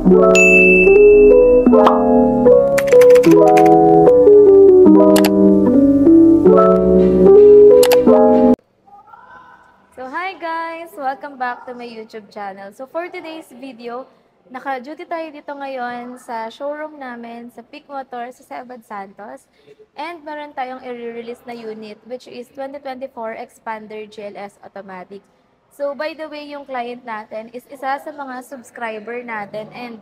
So hi guys! Welcome back to my YouTube channel. So for today's video, naka-duty tayo dito ngayon sa showroom namin sa Peak Motors sa Sebad Santos. And meron tayong i-release na unit which is 2024 Expander GLS Automatic. So by the way, yung client natin is isa sa mga subscriber natin and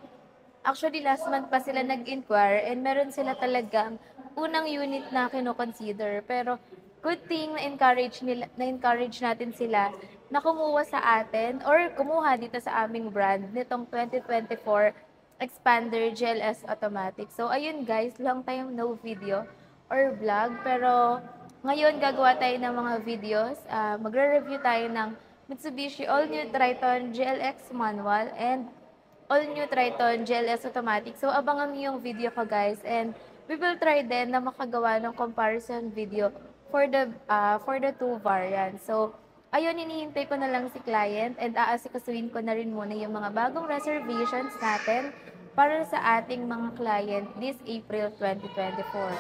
actually last month pa sila nag-inquire and meron sila talagang unang unit na kino-consider. Pero good thing na-encourage natin sila na kumuha sa atin or kumuha dito sa aming brand nitong 2024 Expander GLS Automatic. So ayun guys, long time no video or vlog, pero ngayon gagawa tayo ng mga videos. Magre-review tayo ng Mitsubishi All New Triton GLX Manual and All New Triton GLS Automatic. So abangan niyo yung video ko guys, and we will try din na makagawa ng comparison video for the two variants. So ayun, hinihintay ko na lang si client and aasikasuhin ko na rin muna yung mga bagong reservations natin para sa ating mga client this April 2024.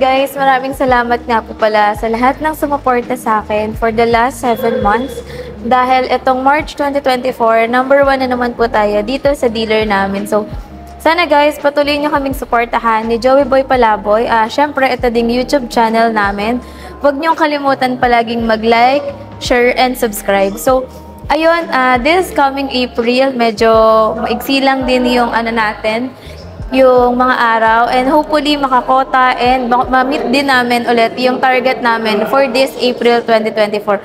Guys, maraming salamat nga po pala sa lahat ng sumuporta sa akin for the last 7 months. Dahil itong March 2024, number 1 na naman po tayo dito sa dealer namin. So, sana guys, patuloy nyo kaming suportahan ni Joey Boy Palaboy. Syempre, ito ding YouTube channel namin. Huwag nyo kalimutan palaging mag-like, share, and subscribe. So, ayun, this coming April, medyo maigsi lang din yung natin, yung mga araw, and hopefully makakota and ma-meet din namin ulit yung target namin for this April 2024.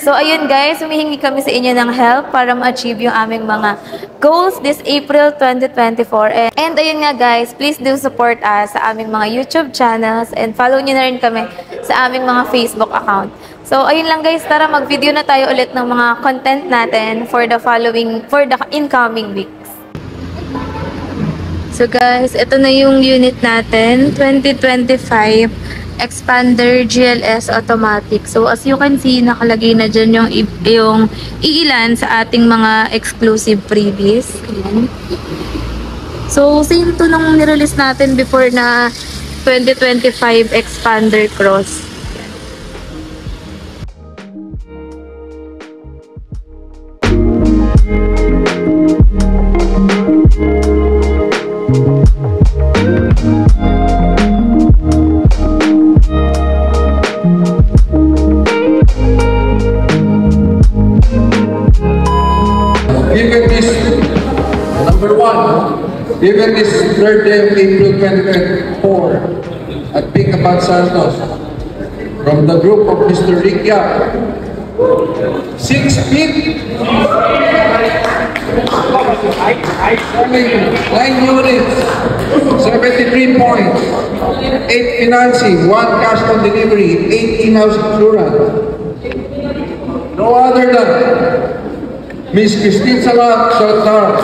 So ayun guys, humihingi kami sa inyo ng help para ma-achieve yung aming mga goals this April 2024. And ayun nga guys, please do support us sa aming mga YouTube channels and follow nyo na rin kami sa aming mga Facebook account. So ayun lang guys, tara mag-video na tayo ulit ng mga content natin for the incoming weeks. So guys, ito na yung unit natin, 2025 Expander GLS Automatic. So as you can see, nakalagay na dyan yung iilan sa ating mga exclusive freebies. Ayan. So same to nung nirelease natin before na 2025 Expander Cross. Given this third day of April 2024 at Peak Abad Santos, from the group of Mr. Rick Yap, 6 feet, 9 units, 73 points, 8 financing, 1 cash on delivery, 8 in-house insurance. No other than Miss Christine Salat Saltar.